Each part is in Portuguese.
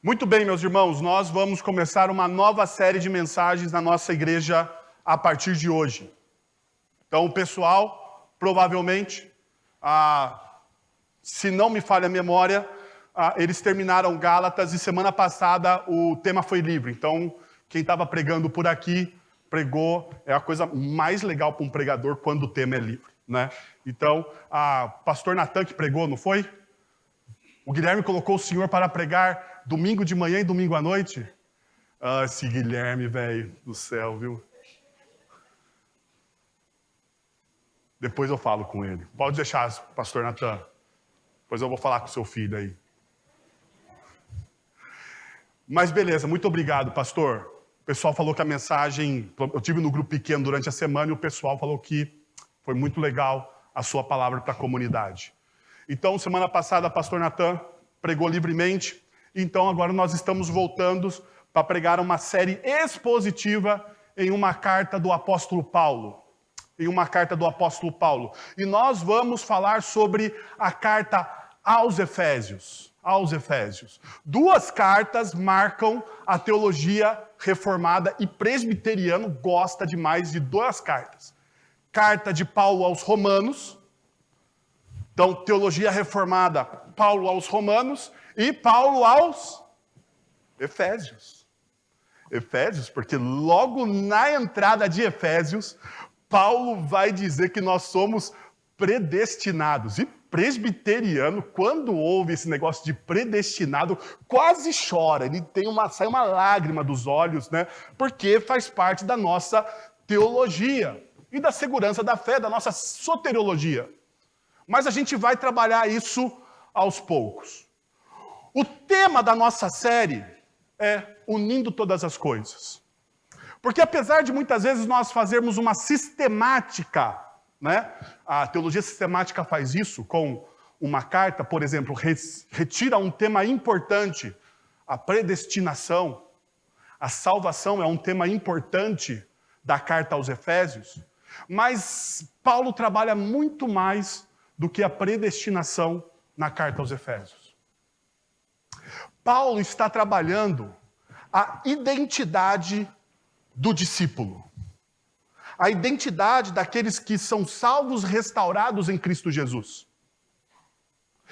Muito bem, meus irmãos, nós vamos começar uma nova série de mensagens na nossa igreja a partir de hoje. Então, o pessoal, provavelmente, se não me falha a memória, eles terminaram Gálatas e semana passada o tema foi livre. Então, quem estava pregando por aqui, pregou, é a coisa mais legal para um pregador quando o tema é livre, né? Então, pastor Natan que pregou, não foi? O Guilherme colocou o senhor para pregar domingo de manhã e domingo à noite? Esse Guilherme, velho, do céu, viu? Depois eu falo com ele. Pode deixar, pastor Natan. Depois eu vou falar com o seu filho aí. Mas beleza, muito obrigado, pastor. O pessoal falou que a mensagem... Eu tive no grupo pequeno durante a semana e o pessoal falou que foi muito legal a sua palavra para a comunidade. Então, semana passada, pastor Natan pregou livremente. Então, agora nós estamos voltando para pregar uma série expositiva em uma carta do apóstolo Paulo. Em uma carta do apóstolo Paulo. E nós vamos falar sobre a carta aos Efésios. Aos Efésios. Duas cartas marcam a teologia reformada e presbiteriano gosta demais de duas cartas. Carta de Paulo aos Romanos. Então, teologia reformada, Paulo aos Romanos e Paulo aos Efésios. Efésios, porque logo na entrada de Efésios, Paulo vai dizer que nós somos predestinados. E presbiteriano, quando ouve esse negócio de predestinado, quase chora. Ele sai uma lágrima dos olhos, né? Porque faz parte da nossa teologia e da segurança da fé, da nossa soteriologia. Mas a gente vai trabalhar isso aos poucos. O tema da nossa série é unindo todas as coisas. Porque apesar de muitas vezes nós fazermos uma sistemática, né? A teologia sistemática faz isso com uma carta, por exemplo, retira um tema importante, a predestinação, a salvação é um tema importante da carta aos Efésios, mas Paulo trabalha muito mais do que a predestinação na carta aos Efésios. Paulo está trabalhando a identidade do discípulo. A identidade daqueles que são salvos, restaurados em Cristo Jesus.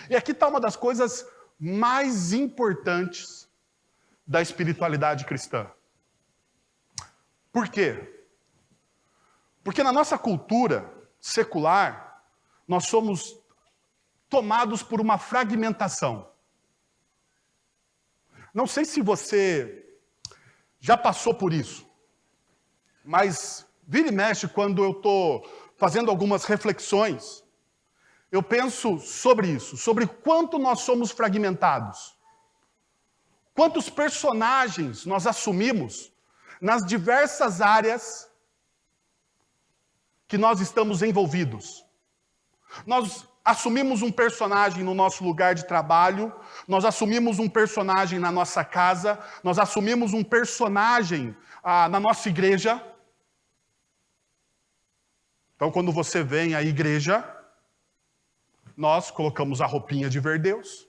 E aqui está uma das coisas mais importantes da espiritualidade cristã. Por quê? Porque na nossa cultura secular, nós somos tomados por uma fragmentação. Não sei se você já passou por isso, mas vira e mexe quando eu estou fazendo algumas reflexões, eu penso sobre isso, sobre quanto nós somos fragmentados. Quantos personagens nós assumimos nas diversas áreas que nós estamos envolvidos. Nós assumimos um personagem no nosso lugar de trabalho, nós assumimos um personagem na nossa casa, nós assumimos um personagem na nossa igreja. Então, quando você vem à igreja, nós colocamos a roupinha de ver Deus.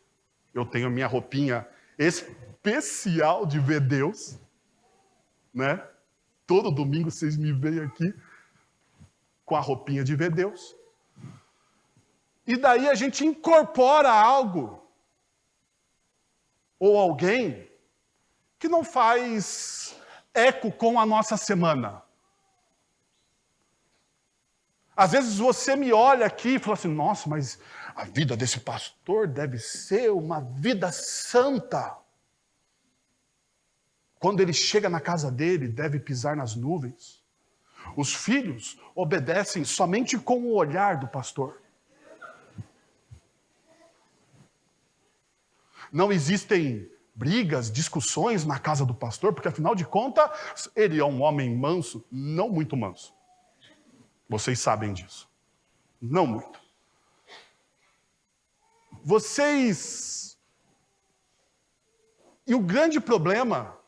Eu tenho a minha roupinha especial de ver Deus, né? Todo domingo vocês me veem aqui com a roupinha de ver Deus. E daí a gente incorpora algo ou alguém que não faz eco com a nossa semana. Às vezes você me olha aqui e fala assim, nossa, mas a vida desse pastor deve ser uma vida santa. Quando ele chega na casa dele, deve pisar nas nuvens. Os filhos obedecem somente com o olhar do pastor. Não existem brigas, discussões na casa do pastor, porque afinal de contas, ele é um homem manso, não muito manso. Vocês sabem disso. Não muito. E o grande problema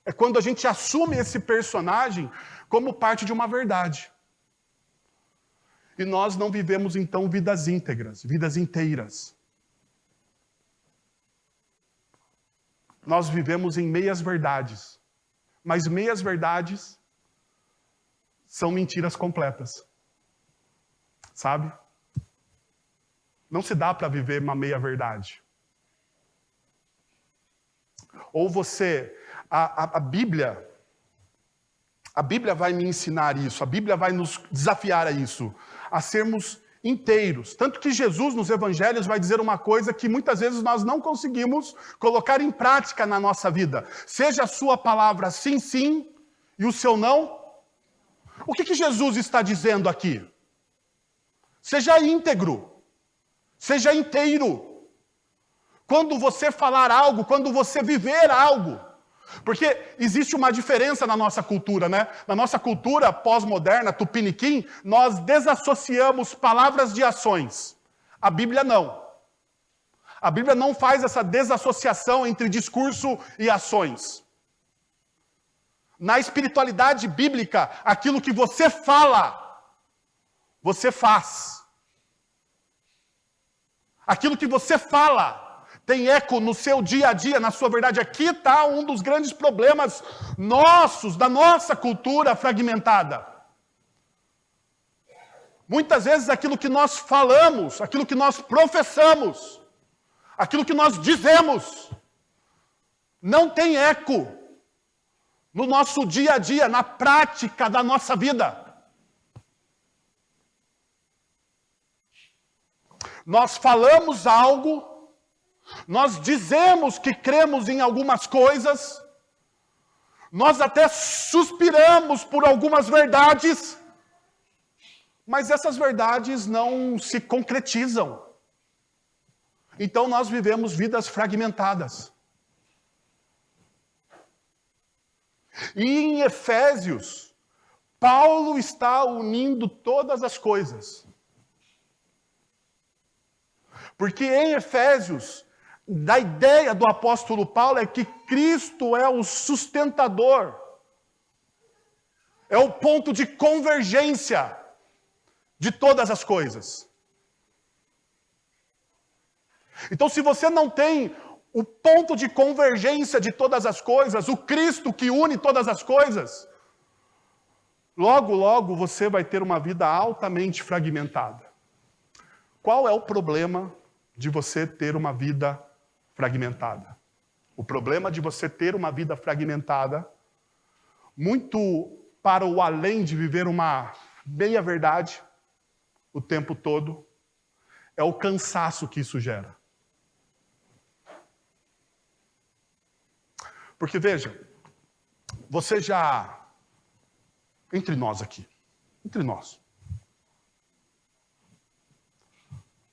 é quando a gente assume esse personagem como parte de uma verdade. E nós não vivemos, então, vidas íntegras, vidas inteiras. nós vivemos em meias verdades. Mas meias verdades são mentiras completas. Sabe? Não se dá para viver uma meia verdade. Ou você... A Bíblia vai me ensinar isso, a Bíblia vai nos desafiar a isso, a sermos inteiros. Tanto que Jesus, nos evangelhos, vai dizer uma coisa que muitas vezes nós não conseguimos colocar em prática na nossa vida. Seja a sua palavra sim, sim, e o seu não. O que Jesus está dizendo aqui? Seja íntegro, seja inteiro. Quando você falar algo, quando você viver algo. Porque existe uma diferença na nossa cultura, né? Na nossa cultura pós-moderna, tupiniquim, nós desassociamos palavras de ações. A Bíblia não. A Bíblia não faz essa desassociação entre discurso e ações. Na espiritualidade bíblica, aquilo que você fala, você faz. Aquilo que você fala tem eco no seu dia a dia, na sua verdade. Aqui está um dos grandes problemas nossos, da nossa cultura fragmentada. Muitas vezes aquilo que nós falamos, aquilo que nós professamos, aquilo que nós dizemos, não tem eco no nosso dia a dia, na prática da nossa vida. Nós falamos algo, nós dizemos que cremos em algumas coisas, nós até suspiramos por algumas verdades, mas essas verdades não se concretizam. Então nós vivemos vidas fragmentadas. E em Efésios, Paulo está unindo todas as coisas. Porque em Efésios, da ideia do apóstolo Paulo é que Cristo é o sustentador, é o ponto de convergência de todas as coisas. Então, se você não tem o ponto de convergência de todas as coisas, o Cristo que une todas as coisas, logo, logo você vai ter uma vida altamente fragmentada. Qual é o problema de você ter uma vida fragmentada? O problema de você ter uma vida fragmentada, muito para o além de viver uma meia-verdade o tempo todo, é o cansaço que isso gera. Porque veja, você já, entre nós aqui, entre nós,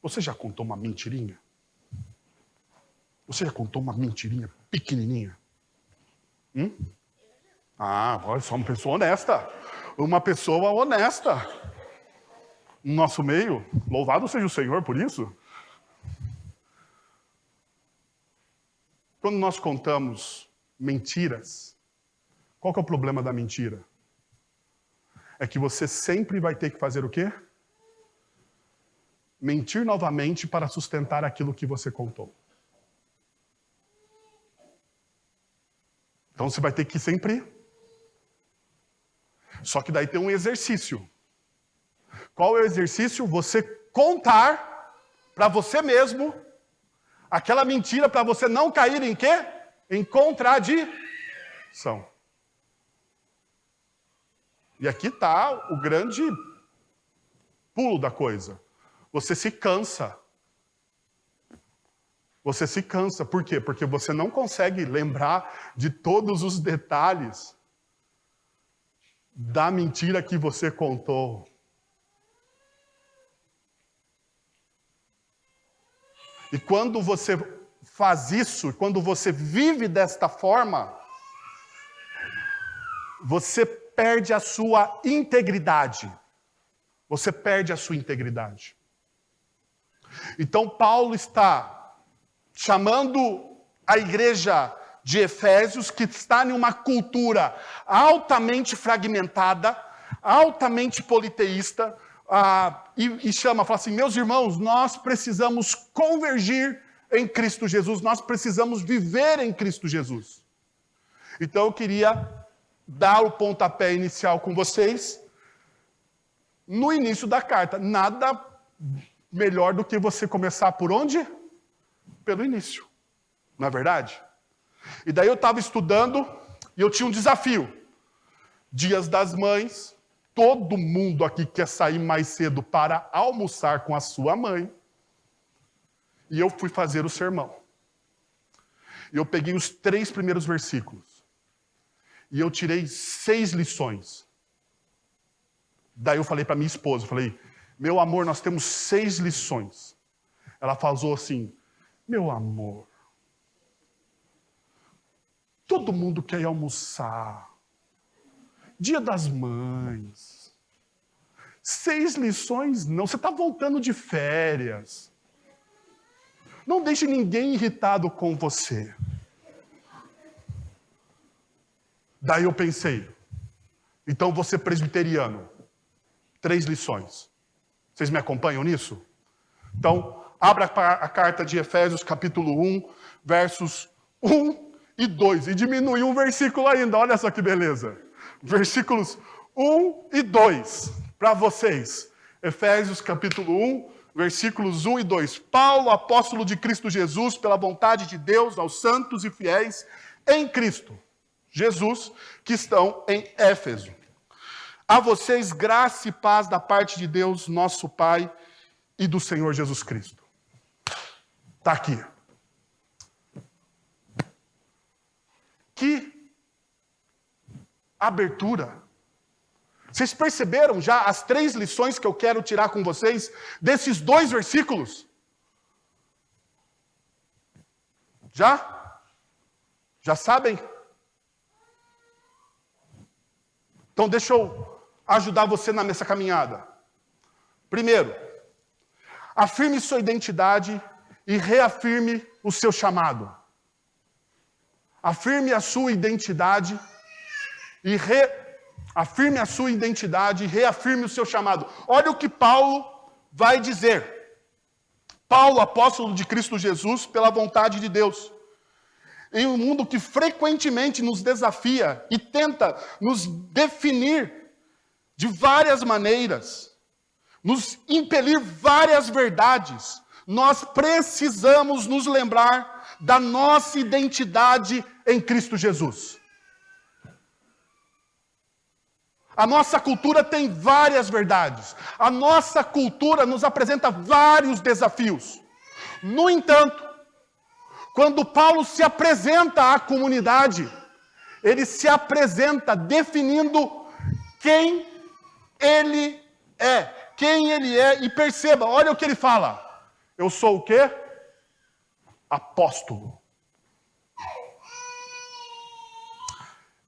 você já contou uma mentirinha? Você já contou uma mentirinha pequenininha? Ah, olha, só uma pessoa honesta. Uma pessoa honesta. No nosso meio, louvado seja o Senhor por isso. Quando nós contamos mentiras, qual que é o problema da mentira? É que você sempre vai ter que fazer o quê? Mentir novamente para sustentar aquilo que você contou. Então você vai ter que sempre... Só que daí tem um exercício. Qual é o exercício? Você contar para você mesmo aquela mentira para você não cair em quê? Em contradição. E aqui está o grande pulo da coisa. Você se cansa. Você se cansa. Por quê? Porque você não consegue lembrar de todos os detalhes da mentira que você contou. E quando você faz isso, quando você vive desta forma, você perde a sua integridade. Você perde a sua integridade. Então Paulo está chamando a igreja de Efésios, que está em uma cultura altamente fragmentada, altamente politeísta, e fala assim, meus irmãos, nós precisamos convergir em Cristo Jesus, nós precisamos viver em Cristo Jesus. Então eu queria dar o pontapé inicial com vocês no início da carta. Nada melhor do que você começar por onde? Pelo início. Não é verdade? E daí eu estava estudando e eu tinha um desafio. Dias das Mães, todo mundo aqui quer sair mais cedo para almoçar com a sua mãe. E eu fui fazer o sermão. E eu peguei os 3 primeiros versículos. E eu tirei 6 lições. Daí eu falei para minha esposa, falei, meu amor, nós temos 6 lições. Ela falou assim, meu amor, todo mundo quer ir almoçar. Dia das Mães. 6 lições não, você está voltando de férias. Não deixe ninguém irritado com você. Daí eu pensei, então vou ser presbiteriano. 3 lições. Vocês me acompanham nisso? Então, abra a carta de Efésios, capítulo 1, versos 1 e 2. E diminui um versículo ainda, olha só que beleza. Versículos 1 e 2, para vocês. Efésios, capítulo 1, versículos 1 e 2. Paulo, apóstolo de Cristo Jesus, pela vontade de Deus, aos santos e fiéis em Cristo Jesus, que estão em Éfeso. A vocês, graça e paz da parte de Deus, nosso Pai, e do Senhor Jesus Cristo. Está aqui. Que abertura. Vocês perceberam já as 3 lições que eu quero tirar com vocês desses 2 versículos? Já? Já sabem? Então deixa eu ajudar você nessa caminhada. Primeiro, afirme sua identidade e reafirme o seu chamado. Afirme a sua identidade e afirme a sua identidade e reafirme o seu chamado. Olha o que Paulo vai dizer. Paulo, apóstolo de Cristo Jesus, pela vontade de Deus. Em um mundo que frequentemente nos desafia e tenta nos definir de várias maneiras, nos impelir várias verdades, nós precisamos nos lembrar da nossa identidade em Cristo Jesus. A nossa cultura tem várias verdades. A nossa cultura nos apresenta vários desafios. No entanto, quando Paulo se apresenta à comunidade, ele se apresenta definindo quem ele é. Quem ele é. E perceba, olha o que ele fala. Eu sou o quê? Apóstolo.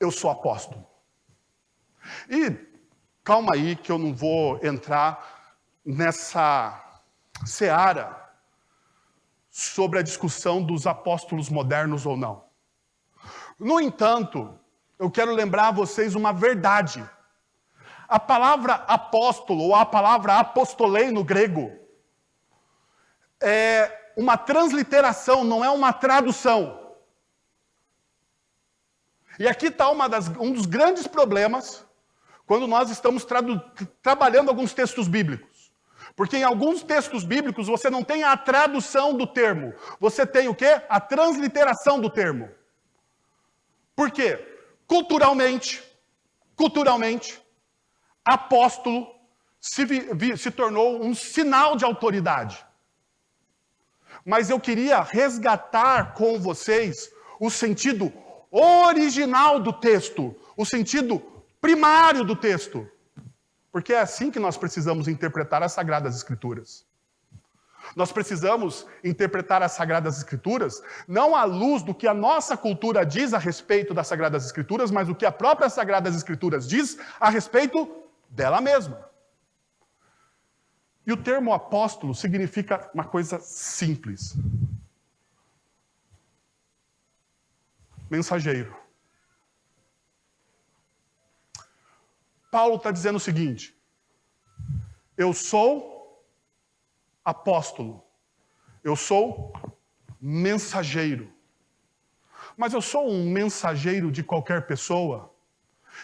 Eu sou apóstolo. E calma aí que eu não vou entrar nessa seara sobre a discussão dos apóstolos modernos ou não. No entanto, eu quero lembrar a vocês uma verdade. A palavra apóstolo, ou a palavra apostolei no grego, é uma transliteração, não é uma tradução. E aqui está um dos grandes problemas quando nós estamos trabalhando alguns textos bíblicos. Porque em alguns textos bíblicos você não tem a tradução do termo. Você tem o quê? A transliteração do termo. Por quê? Culturalmente, apóstolo se tornou um sinal de autoridade. Mas eu queria resgatar com vocês o sentido original do texto, o sentido primário do texto. Porque é assim que nós precisamos interpretar as Sagradas Escrituras. Nós precisamos interpretar as Sagradas Escrituras não à luz do que a nossa cultura diz a respeito das Sagradas Escrituras, mas o que a própria Sagradas Escrituras diz a respeito dela mesma. E o termo apóstolo significa uma coisa simples. Mensageiro. Paulo está dizendo o seguinte: eu sou apóstolo, eu sou mensageiro. Mas eu sou um mensageiro de qualquer pessoa?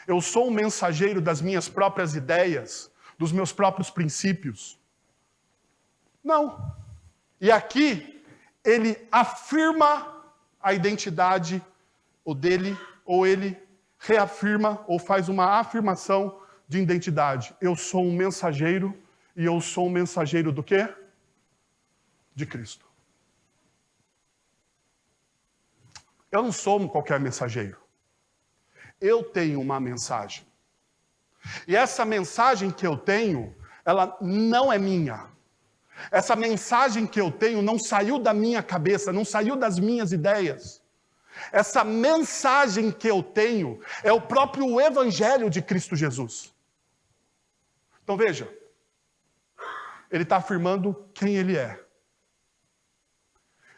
Eu sou um mensageiro das minhas próprias ideias, dos meus próprios princípios? Não. E aqui, ele afirma a identidade ou dele, ou ele reafirma, ou faz uma afirmação de identidade. Eu sou um mensageiro, e eu sou um mensageiro do quê? De Cristo. Eu não sou qualquer mensageiro. Eu tenho uma mensagem. E essa mensagem que eu tenho, ela não é minha. Essa mensagem que eu tenho não saiu da minha cabeça, não saiu das minhas ideias. Essa mensagem que eu tenho é o próprio Evangelho de Cristo Jesus. Então veja, ele está afirmando quem ele é.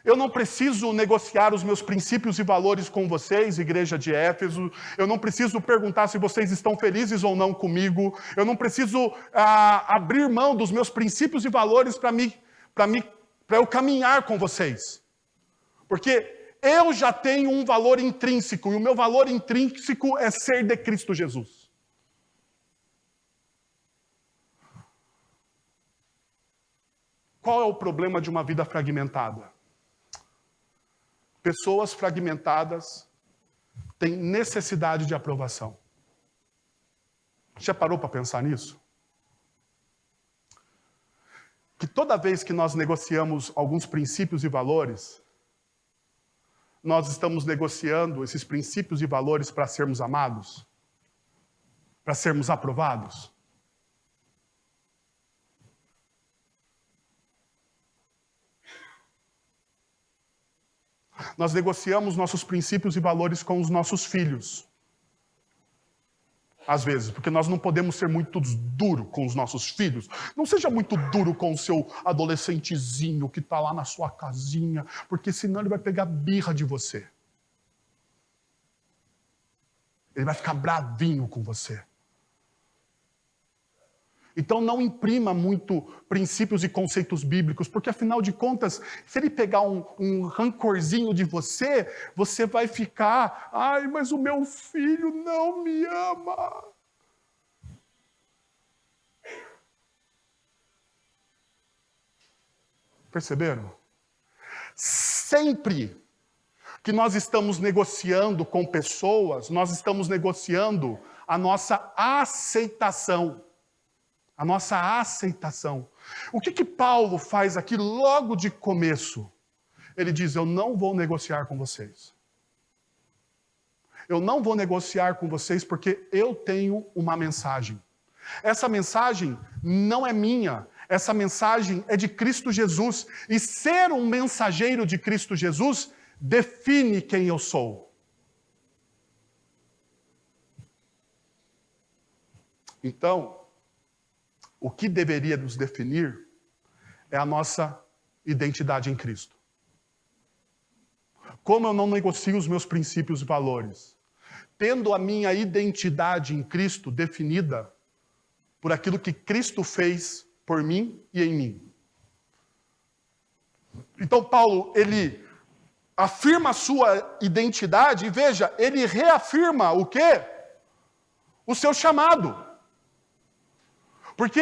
Eu não preciso negociar os meus princípios e valores com vocês, igreja de Éfeso. Eu não preciso perguntar se vocês estão felizes ou não comigo. Eu não preciso abrir mão dos meus princípios e valores para eu caminhar com vocês. Porque eu já tenho um valor intrínseco, e o meu valor intrínseco é ser de Cristo Jesus. Qual é o problema de uma vida fragmentada? Pessoas fragmentadas têm necessidade de aprovação. Já parou para pensar nisso? Que toda vez que nós negociamos alguns princípios e valores, nós estamos negociando esses princípios e valores para sermos amados? Para sermos aprovados? Nós negociamos nossos princípios e valores com os nossos filhos. Às vezes, porque nós não podemos ser muito duro com os nossos filhos. Não seja muito duro com o seu adolescentezinho que está lá na sua casinha, porque senão ele vai pegar birra de você. Ele vai ficar bravinho com você. Então não imprima muito princípios e conceitos bíblicos, porque afinal de contas, se ele pegar um rancorzinho de você, você vai ficar, ai, mas o meu filho não me ama. Perceberam? Sempre que nós estamos negociando com pessoas, nós estamos negociando a nossa aceitação. A nossa aceitação. O que Paulo faz aqui logo de começo? Ele diz, eu não vou negociar com vocês. Eu não vou negociar com vocês porque eu tenho uma mensagem. Essa mensagem não é minha. Essa mensagem é de Cristo Jesus. E ser um mensageiro de Cristo Jesus define quem eu sou. Então, o que deveria nos definir é a nossa identidade em Cristo. Como eu não negocio os meus princípios e valores? Tendo a minha identidade em Cristo definida por aquilo que Cristo fez por mim e em mim. Então Paulo, ele afirma a sua identidade e veja, ele reafirma o quê? O seu chamado. Porque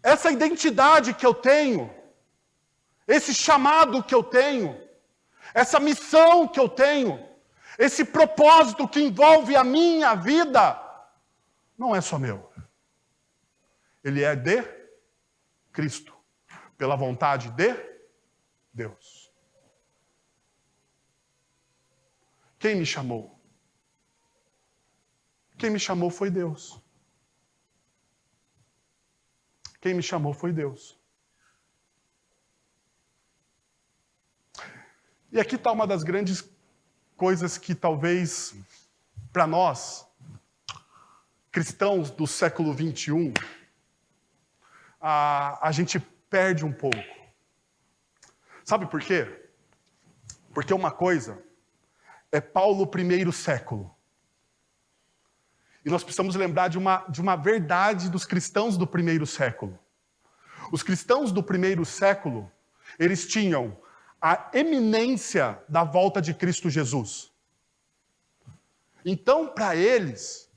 essa identidade que eu tenho, esse chamado que eu tenho, essa missão que eu tenho, esse propósito que envolve a minha vida, não é só meu. Ele é de Cristo, pela vontade de Deus. Quem me chamou? Quem me chamou foi Deus. Quem me chamou foi Deus. E aqui está uma das grandes coisas que talvez, para nós, cristãos do século XXI, a gente perde um pouco. Sabe por quê? Porque uma coisa é Paulo I século. E nós precisamos lembrar de uma verdade dos cristãos do primeiro século. Os cristãos do primeiro século, eles tinham a eminência da volta de Cristo Jesus. Então, para eles,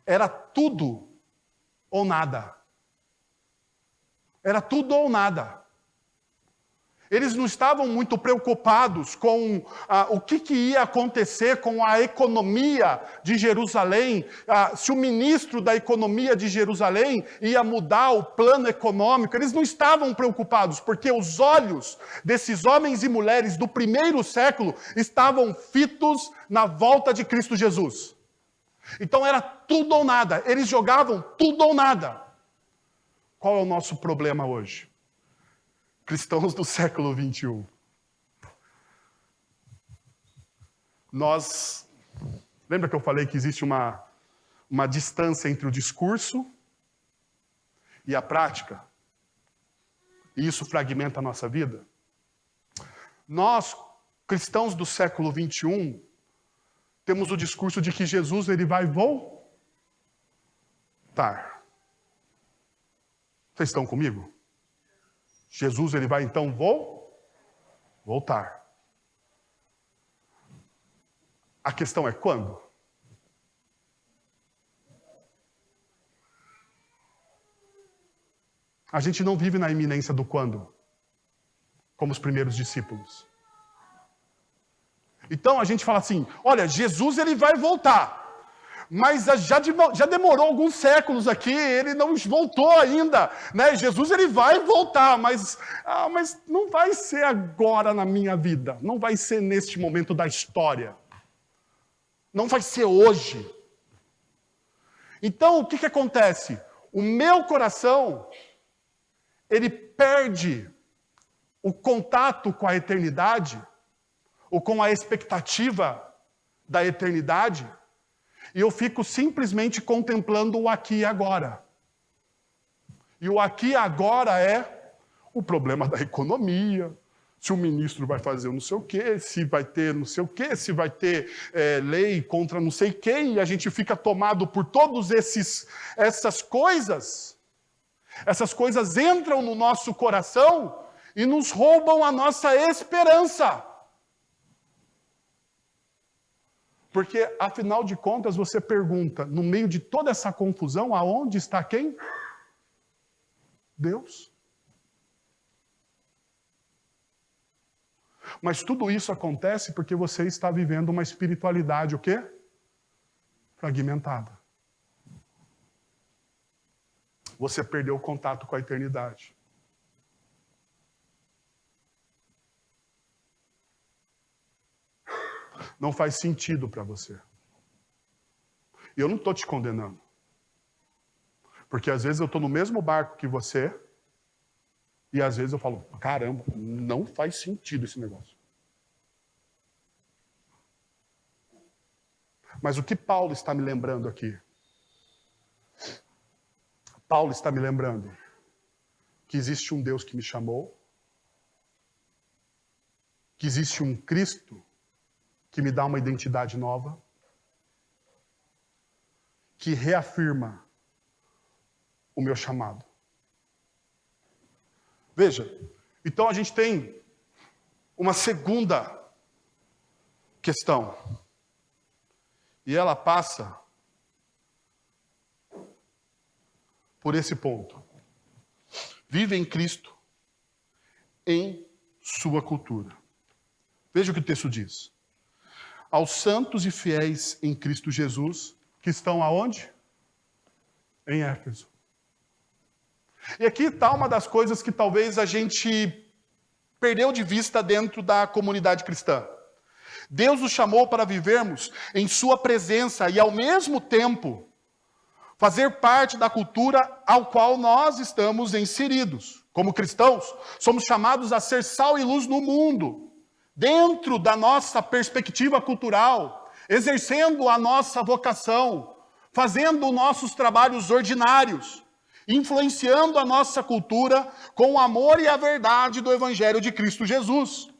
era tudo ou nada. Era tudo ou nada. Eles não estavam muito preocupados com o que ia acontecer com a economia de Jerusalém, se o ministro da economia de Jerusalém ia mudar o plano econômico. Eles não estavam preocupados, porque os olhos desses homens e mulheres do primeiro século estavam fitos na volta de Cristo Jesus. Então era tudo ou nada. Eles jogavam tudo ou nada. Qual é o nosso problema hoje? Cristãos do século 21. Lembra que eu falei que existe uma distância entre o discurso e a prática? E isso fragmenta a nossa vida? Nós, cristãos do século 21, temos o discurso de que Jesus ele vai voltar. Vocês estão comigo? Jesus ele vai então voltar. A questão é quando? A gente não vive na iminência do quando, como os primeiros discípulos. Então a gente fala assim, olha, Jesus ele vai voltar. Mas já demorou alguns séculos aqui, ele não voltou ainda, né? Jesus ele vai voltar, mas não vai ser agora na minha vida, não vai ser neste momento da história, não vai ser hoje. Então o que acontece? O meu coração, ele perde o contato com a eternidade, ou com a expectativa da eternidade, e eu fico simplesmente contemplando o aqui e agora. E o aqui e agora é o problema da economia, se o ministro vai fazer não sei o quê, se vai ter não sei o quê, se vai ter lei contra não sei quem, e a gente fica tomado por todas essas coisas. Essas coisas entram no nosso coração e nos roubam a nossa esperança. Porque, afinal de contas, você pergunta, no meio de toda essa confusão, aonde está quem? Deus. Mas tudo isso acontece porque você está vivendo uma espiritualidade, o quê? Fragmentada. Você perdeu o contato com a eternidade. Não faz sentido para você. E eu não estou te condenando. Porque às vezes eu estou no mesmo barco que você, e às vezes eu falo, caramba, não faz sentido esse negócio. Mas o que Paulo está me lembrando aqui? Paulo está me lembrando que existe um Deus que me chamou, que existe um Cristo que me dá uma identidade nova, que reafirma o meu chamado. Veja, então a gente tem uma segunda questão. E ela passa por esse ponto. Vive em Cristo, em sua cultura. Veja o que o texto diz. Aos santos e fiéis em Cristo Jesus, que estão aonde? Em Éfeso. E aqui está uma das coisas que talvez a gente perdeu de vista dentro da comunidade cristã. Deus nos chamou para vivermos em sua presença e, ao mesmo tempo, fazer parte da cultura ao qual nós estamos inseridos. Como cristãos, somos chamados a ser sal e luz no mundo, dentro da nossa perspectiva cultural, exercendo a nossa vocação, fazendo nossos trabalhos ordinários, influenciando a nossa cultura com o amor e a verdade do Evangelho de Cristo Jesus.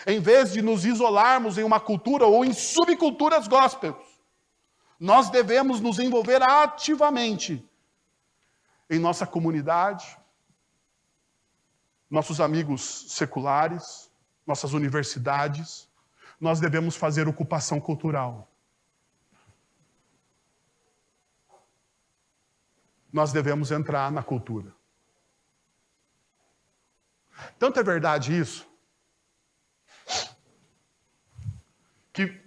Em vez de nos isolarmos em uma cultura ou em subculturas gospels, nós devemos nos envolver ativamente em nossa comunidade, nossos amigos seculares, nossas universidades, nós devemos fazer ocupação cultural. Nós devemos entrar na cultura. Tanto é verdade isso, que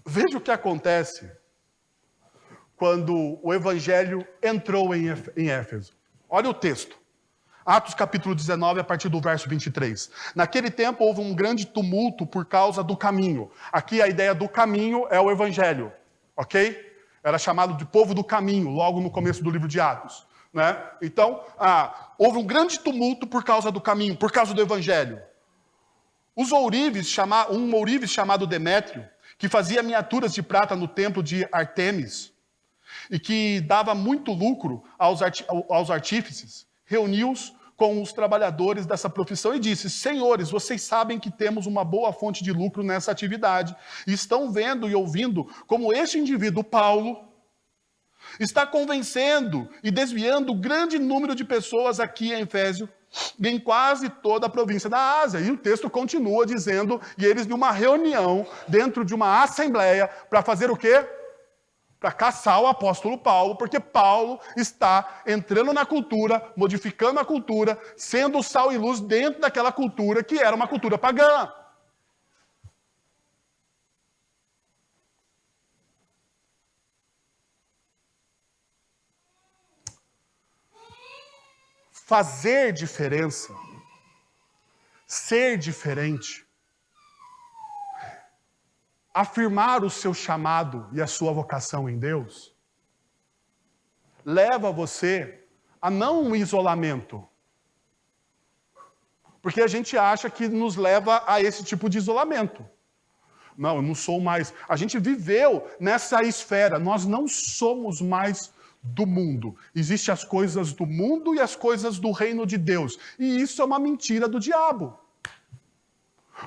veja o que acontece quando o evangelho entrou em Éfeso. Olha o texto. Atos capítulo 19, a partir do verso 23. Naquele tempo houve um grande tumulto por causa do caminho. Aqui a ideia do caminho é o evangelho, ok? Era chamado de povo do caminho, logo no começo do livro de Atos. Né? Então, houve um grande tumulto por causa do caminho, por causa do evangelho. Um ourives chamado Demétrio, que fazia miniaturas de prata no templo de Artemis, e que dava muito lucro aos artífices, reuniu-os com os trabalhadores dessa profissão e disse: senhores, vocês sabem que temos uma boa fonte de lucro nessa atividade, e estão vendo e ouvindo como este indivíduo, Paulo, está convencendo e desviando grande número de pessoas aqui em Éfeso, em quase toda a província da Ásia. E o texto continua dizendo, e eles numa reunião, dentro de uma assembleia, para fazer o quê? Para caçar o apóstolo Paulo, porque Paulo está entrando na cultura, modificando a cultura, sendo sal e luz dentro daquela cultura que era uma cultura pagã. Fazer diferença, ser diferente, afirmar o seu chamado e a sua vocação em Deus, leva você a não um isolamento. Porque a gente acha que nos leva a esse tipo de isolamento. Não, eu não sou mais. A gente viveu nessa esfera, nós não somos mais do mundo. Existem as coisas do mundo e as coisas do reino de Deus. E isso é uma mentira do diabo.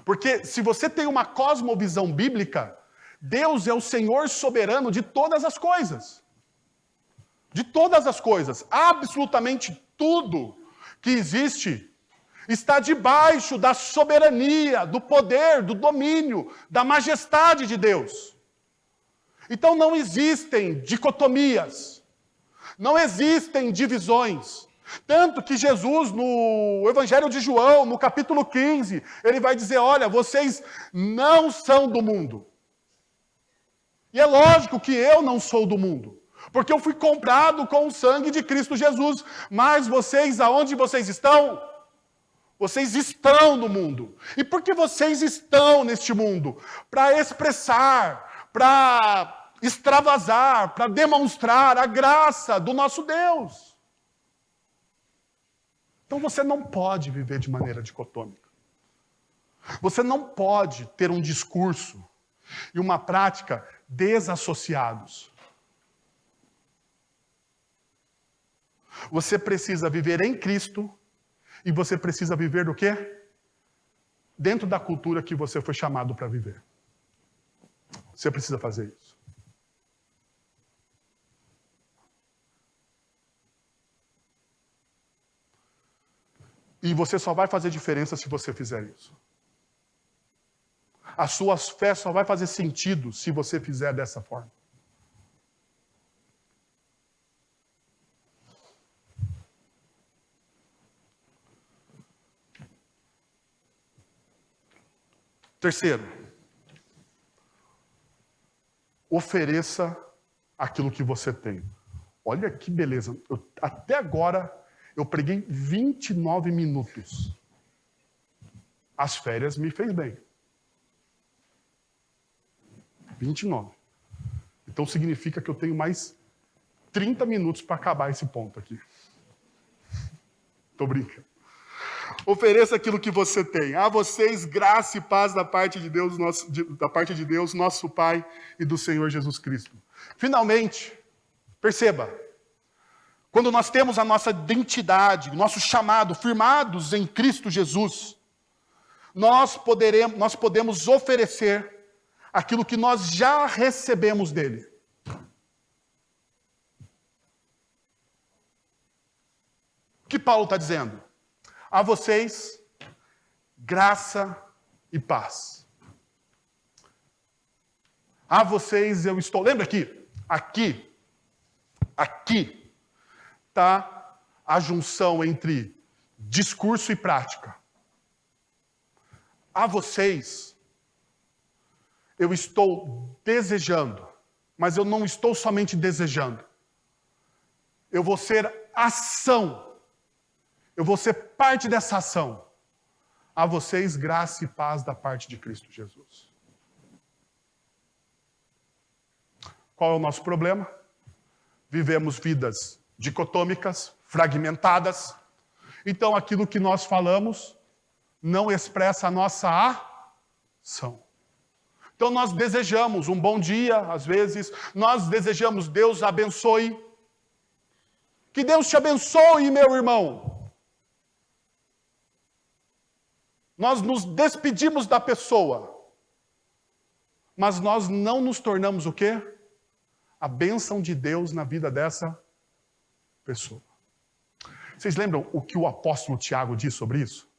Porque se você tem uma cosmovisão bíblica, Deus é o Senhor soberano de todas as coisas. De todas as coisas. Absolutamente tudo que existe está debaixo da soberania, do poder, do domínio, da majestade de Deus. Então não existem dicotomias. Não existem divisões. Tanto que Jesus, no Evangelho de João, no capítulo 15, ele vai dizer, olha, vocês não são do mundo. E é lógico que eu não sou do mundo, porque eu fui comprado com o sangue de Cristo Jesus. Mas vocês, aonde vocês estão? Vocês estão no mundo. E por que vocês estão neste mundo? Para expressar, para extravasar, para demonstrar a graça do nosso Deus. Então você não pode viver de maneira dicotômica. Você não pode ter um discurso e uma prática desassociados. Você precisa viver em Cristo e você precisa viver do quê? Dentro da cultura que você foi chamado para viver. Você precisa fazer isso. E você só vai fazer diferença se você fizer isso. A sua fé só vai fazer sentido se você fizer dessa forma. Terceiro, ofereça aquilo que você tem. Olha que beleza. Até agora, eu preguei 29 minutos. As férias me fez bem. 29. Então significa que eu tenho mais 30 minutos para acabar esse ponto aqui. Estou brincando. Ofereça aquilo que você tem. A vocês graça e paz da parte de Deus, nosso Pai e do Senhor Jesus Cristo. Finalmente, perceba, quando nós temos a nossa identidade, o nosso chamado, firmados em Cristo Jesus, nós podemos oferecer aquilo que nós já recebemos dele. O que Paulo está dizendo? A vocês, graça e paz. A vocês eu estou... Lembra aqui está a junção entre discurso e prática. A vocês eu estou desejando, mas eu não estou somente desejando. Eu vou ser ação. Eu vou ser parte dessa ação. A vocês, graça e paz da parte de Cristo Jesus. Qual é o nosso problema? Vivemos vidas dicotômicas, fragmentadas. Então, aquilo que nós falamos não expressa a nossa ação. Então, nós desejamos um bom dia, às vezes. Nós desejamos Deus abençoe. Que Deus te abençoe, meu irmão. Nós nos despedimos da pessoa. Mas nós não nos tornamos o quê? A bênção de Deus na vida dessa pessoa. Vocês lembram o que o apóstolo Tiago diz sobre isso?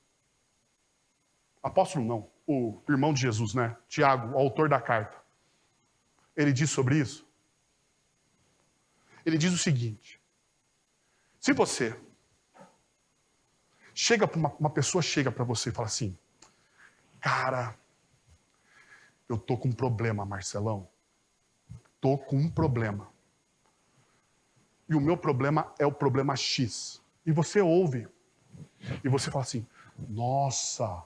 Apóstolo não, o irmão de Jesus, né? Tiago, o autor da carta. Ele diz sobre isso. Ele diz o seguinte: se você chega para uma pessoa chega para você e fala assim, cara, eu tô com um problema, Marcelão. Tô com um problema. E o meu problema é o problema X. E você ouve. E você fala assim, nossa,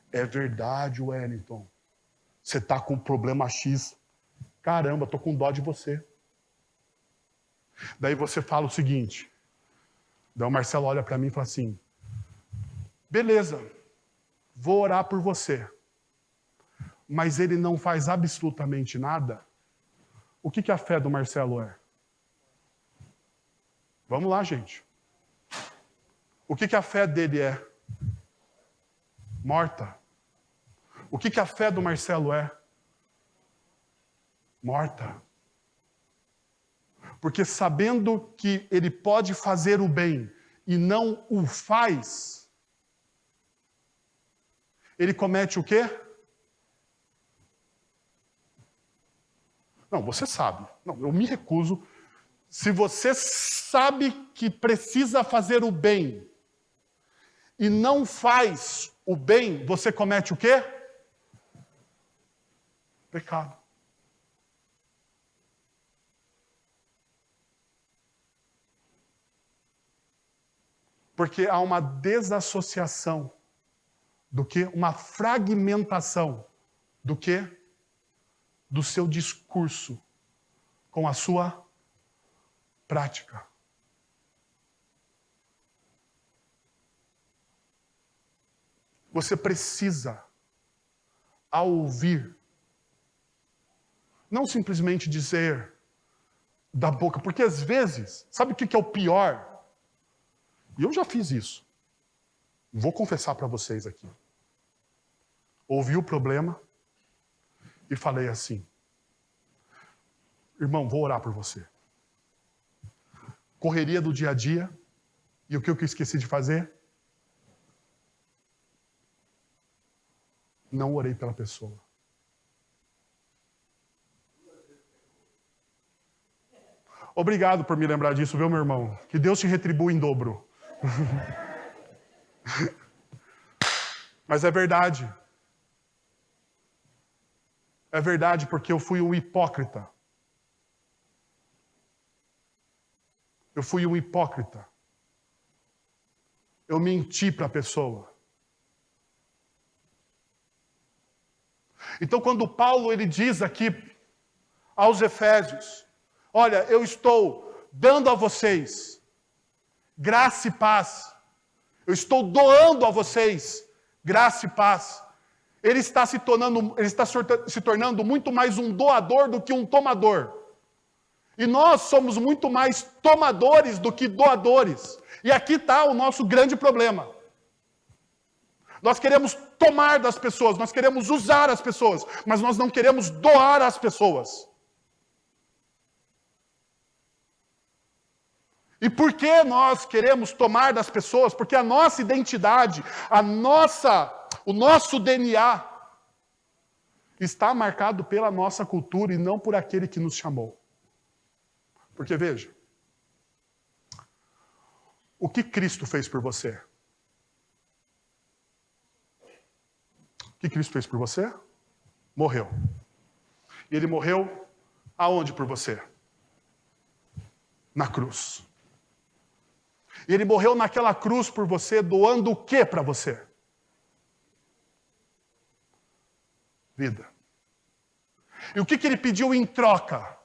é verdade, Wellington. Você tá com um problema X. Caramba, tô com dó de você. Daí você fala o seguinte. Daí o Marcelo olha para mim e fala assim, beleza, vou orar por você. Mas ele não faz absolutamente nada. O que a fé do Marcelo é? Vamos lá, gente. O que a fé dele é? Morta. O que a fé do Marcelo é? Morta. Porque sabendo que ele pode fazer o bem e não o faz, ele comete o quê? Não, você sabe. Não, eu me recuso. Se você sabe que precisa fazer o bem e não faz o bem, você comete o quê? Pecado. Porque há uma desassociação do que? Uma fragmentação do que? Do seu discurso com a sua prática. Você precisa, ao ouvir, não simplesmente dizer da boca, porque às vezes, sabe o que é o pior? E eu já fiz isso. Vou confessar para vocês aqui. Ouvi o problema e falei assim, irmão, vou orar por você. Correria do dia a dia, e o que eu esqueci de fazer? Não orei pela pessoa. Obrigado por me lembrar disso, viu, meu irmão? Que Deus te retribua em dobro. Mas é verdade. É verdade, porque eu fui um hipócrita. Eu fui um hipócrita. Eu menti para a pessoa. Então, quando Paulo ele diz aqui aos Efésios, olha, eu estou dando a vocês graça e paz. Eu estou doando a vocês graça e paz. Ele está se tornando muito mais um doador do que um tomador. E nós somos muito mais tomadores do que doadores. E aqui está o nosso grande problema. Nós queremos tomar das pessoas, nós queremos usar as pessoas, mas nós não queremos doar as pessoas. E por que nós queremos tomar das pessoas? Porque a nossa identidade, O nosso DNA está marcado pela nossa cultura e não por aquele que nos chamou. Porque veja, o que Cristo fez por você? O que Cristo fez por você? Morreu. E ele morreu aonde por você? Na cruz. E ele morreu naquela cruz por você, doando o que para você? Vida. E o que ele pediu em troca?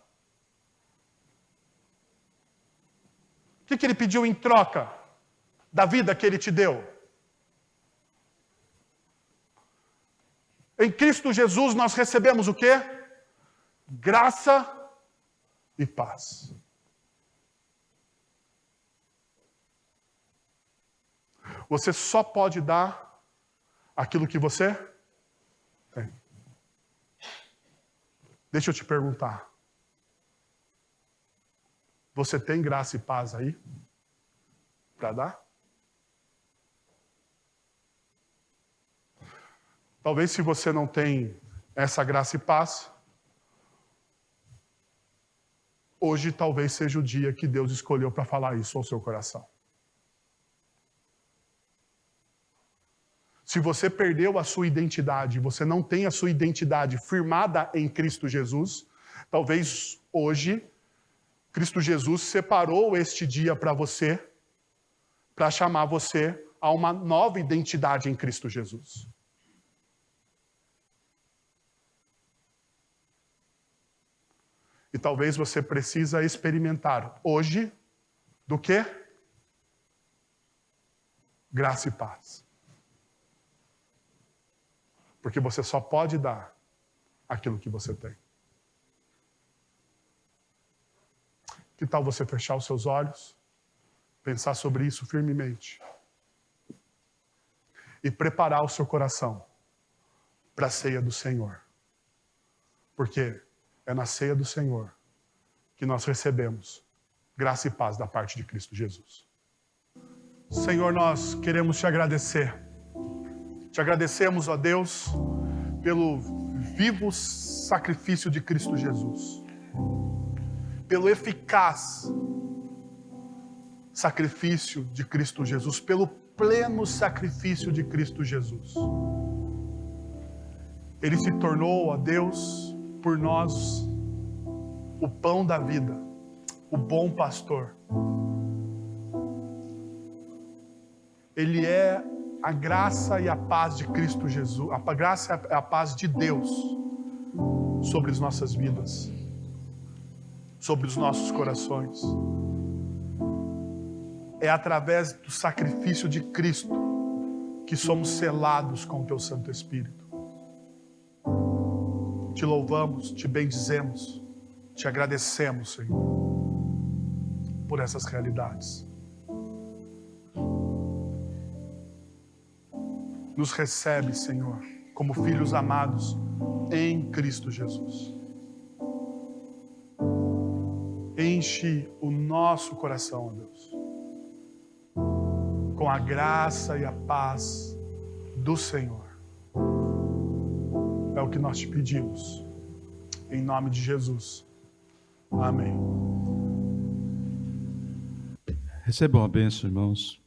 O que ele pediu em troca da vida que ele te deu? Em Cristo Jesus nós recebemos o quê? Graça e paz. Você só pode dar aquilo que você tem. Deixa eu te perguntar. Você tem graça e paz aí para dar? Talvez se você não tem essa graça e paz, hoje talvez seja o dia que Deus escolheu para falar isso ao seu coração. Se você perdeu a sua identidade, você não tem a sua identidade firmada em Cristo Jesus, talvez hoje Cristo Jesus separou este dia para você, para chamar você a uma nova identidade em Cristo Jesus. E talvez você precisa experimentar hoje do quê? Graça e paz. Porque você só pode dar aquilo que você tem. Que tal você fechar os seus olhos, pensar sobre isso firmemente e preparar o seu coração para a ceia do Senhor? Porque é na ceia do Senhor que nós recebemos graça e paz da parte de Cristo Jesus. Senhor, nós queremos te agradecer. Te agradecemos, ó Deus, pelo vivo sacrifício de Cristo Jesus. Pelo eficaz sacrifício de Cristo Jesus. Pelo pleno sacrifício de Cristo Jesus. Ele se tornou, ó Deus, por nós, o pão da vida, o bom pastor. Ele é a graça e a paz de Cristo Jesus, a graça e a paz de Deus sobre as nossas vidas, sobre os nossos corações. É através do sacrifício de Cristo que somos selados com o Teu Santo Espírito. Te louvamos, te bendizemos, te agradecemos, Senhor, por essas realidades. Nos recebe, Senhor, como filhos amados em Cristo Jesus. Enche o nosso coração, ó Deus, com a graça e a paz do Senhor. É o que nós te pedimos, em nome de Jesus. Amém. Recebam a bênção, irmãos.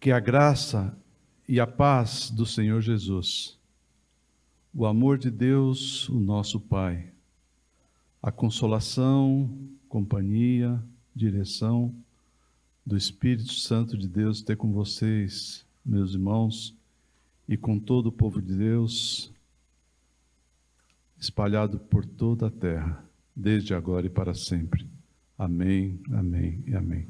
Que a graça e a paz do Senhor Jesus, o amor de Deus, o nosso Pai, a consolação, companhia, direção do Espírito Santo de Deus esteja com vocês, meus irmãos, e com todo o povo de Deus, espalhado por toda a terra, desde agora e para sempre. Amém, amém e amém.